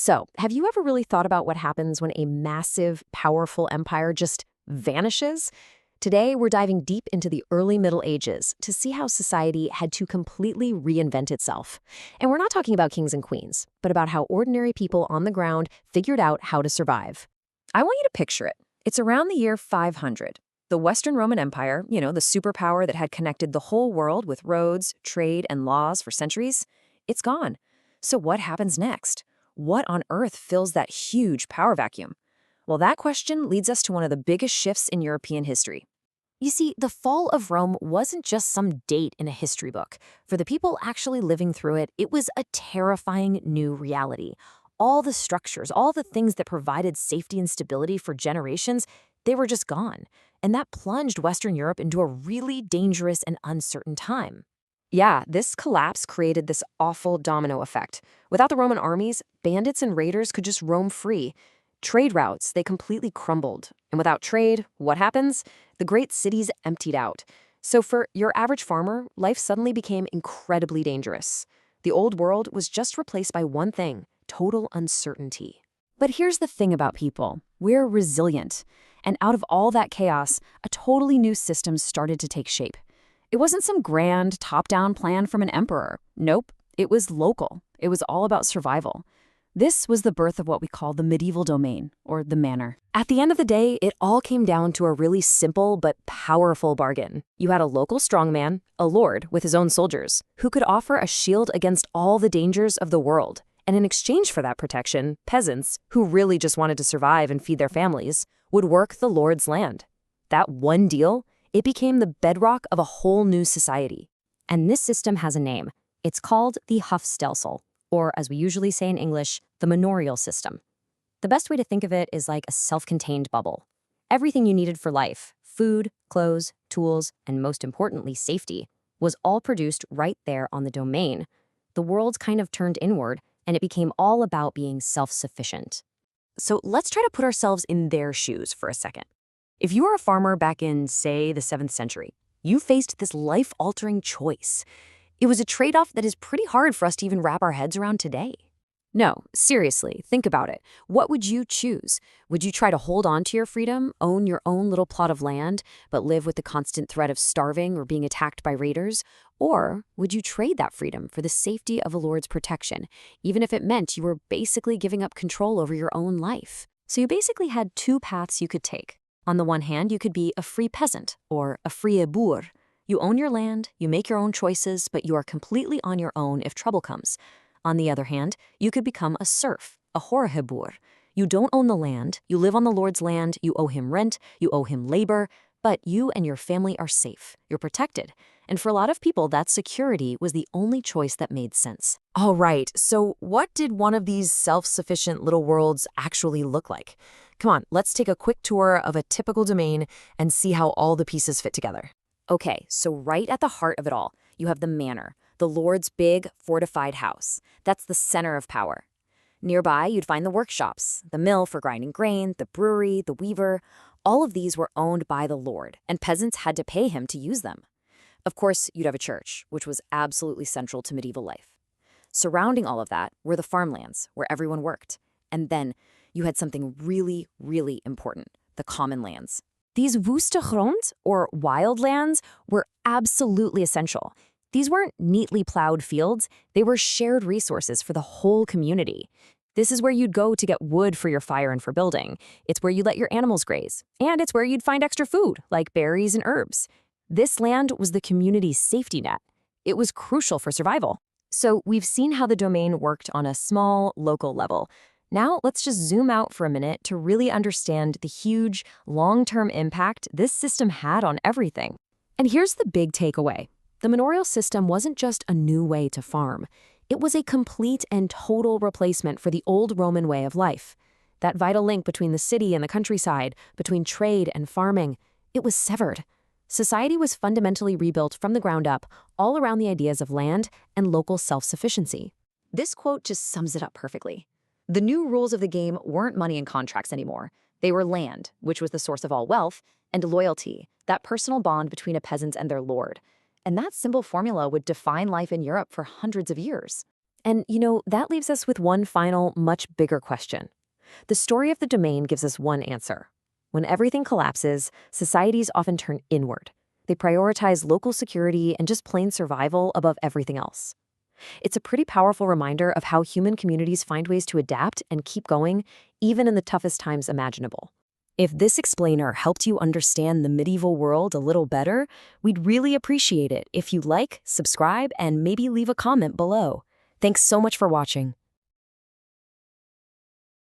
So, have you ever really thought about what happens when a massive, powerful empire just vanishes? Today, we're diving deep into the early Middle Ages to see how society had to completely reinvent itself. And we're not talking about kings and queens, but about how ordinary people on the ground figured out how to survive. I want you to picture it. It's around the year 500. The Western Roman Empire, the superpower that had connected the whole world with roads, trade, and laws for centuries, it's gone. So what happens next? What on earth fills that huge power vacuum? Well, that question leads us to one of the biggest shifts in European history. You see, the fall of Rome wasn't just some date in a history book. For the people actually living through it, it was a terrifying new reality. All the structures, all the things that provided safety and stability for generations, they were just gone. And that plunged Western Europe into a really dangerous and uncertain time. Yeah, this collapse created this awful domino effect. Without the Roman armies, bandits and raiders could just roam free. Trade routes, they completely crumbled. And without trade, what happens? The great cities emptied out. So for your average farmer, life suddenly became incredibly dangerous. The old world was just replaced by one thing: total uncertainty. But here's the thing about people. We're resilient. And out of all that chaos, a totally new system started to take shape. It wasn't some grand, top-down plan from an emperor. Nope, it was local. It was all about survival. This was the birth of what we call the medieval domain, or the manor. At the end of the day, it all came down to a really simple but powerful bargain. You had a local strongman, a lord with his own soldiers, who could offer a shield against all the dangers of the world. And in exchange for that protection, peasants, who really just wanted to survive and feed their families, would work the lord's land. That one deal, it became the bedrock of a whole new society. And this system has a name. It's called the Hofstelsel, or as we usually say in English, the manorial system. The best way to think of it is like a self-contained bubble. Everything you needed for life, food, clothes, tools, and most importantly, safety, was all produced right there on the domain. The world kind of turned inward, and it became all about being self-sufficient. So let's try to put ourselves in their shoes for a second. If you were a farmer back in, say, the 7th century, you faced this life-altering choice. It was a trade-off that is pretty hard for us to even wrap our heads around today. No, seriously, think about it. What would you choose? Would you try to hold on to your freedom, own your own little plot of land, but live with the constant threat of starving or being attacked by raiders? Or would you trade that freedom for the safety of a lord's protection, even if it meant you were basically giving up control over your own life? So you basically had two paths you could take. On the one hand, you could be a free peasant, or a frie boer. You own your land, you make your own choices, but you are completely on your own if trouble comes. On the other hand, you could become a serf, a hoorheboer. You don't own the land, you live on the Lord's land, you owe him rent, you owe him labor, but you and your family are safe. You're protected. And for a lot of people, that security was the only choice that made sense. All right, so what did one of these self-sufficient little worlds actually look like? Come on, let's take a quick tour of a typical domain and see how all the pieces fit together. Okay, so right at the heart of it all, you have the manor, the Lord's big, fortified house. That's the center of power. Nearby, you'd find the workshops, the mill for grinding grain, the brewery, the weaver. All of these were owned by the Lord, and peasants had to pay him to use them. Of course, you'd have a church, which was absolutely central to medieval life. Surrounding all of that were the farmlands, where everyone worked. And then you had something really, really important, the common lands. These woeste grond, or wild lands, were absolutely essential. These weren't neatly plowed fields, they were shared resources for the whole community. This is where you'd go to get wood for your fire and for building. It's where you let your animals graze. And it's where you'd find extra food, like berries and herbs. This land was the community's safety net. It was crucial for survival. So we've seen how the domain worked on a small, local level. Now let's just zoom out for a minute to really understand the huge, long-term impact this system had on everything. And here's the big takeaway. The manorial system wasn't just a new way to farm. It was a complete and total replacement for the old Roman way of life. That vital link between the city and the countryside, between trade and farming, it was severed. Society was fundamentally rebuilt from the ground up, all around the ideas of land and local self-sufficiency. This quote just sums it up perfectly. The new rules of the game weren't money and contracts anymore. They were land, which was the source of all wealth, and loyalty, that personal bond between a peasant and their lord. And that simple formula would define life in Europe for hundreds of years. And, that leaves us with one final, much bigger question. The story of the domain gives us one answer. When everything collapses, societies often turn inward. They prioritize local security and just plain survival above everything else. It's a pretty powerful reminder of how human communities find ways to adapt and keep going, even in the toughest times imaginable. If this explainer helped you understand the medieval world a little better, we'd really appreciate it if you like, subscribe, and maybe leave a comment below. Thanks so much for watching.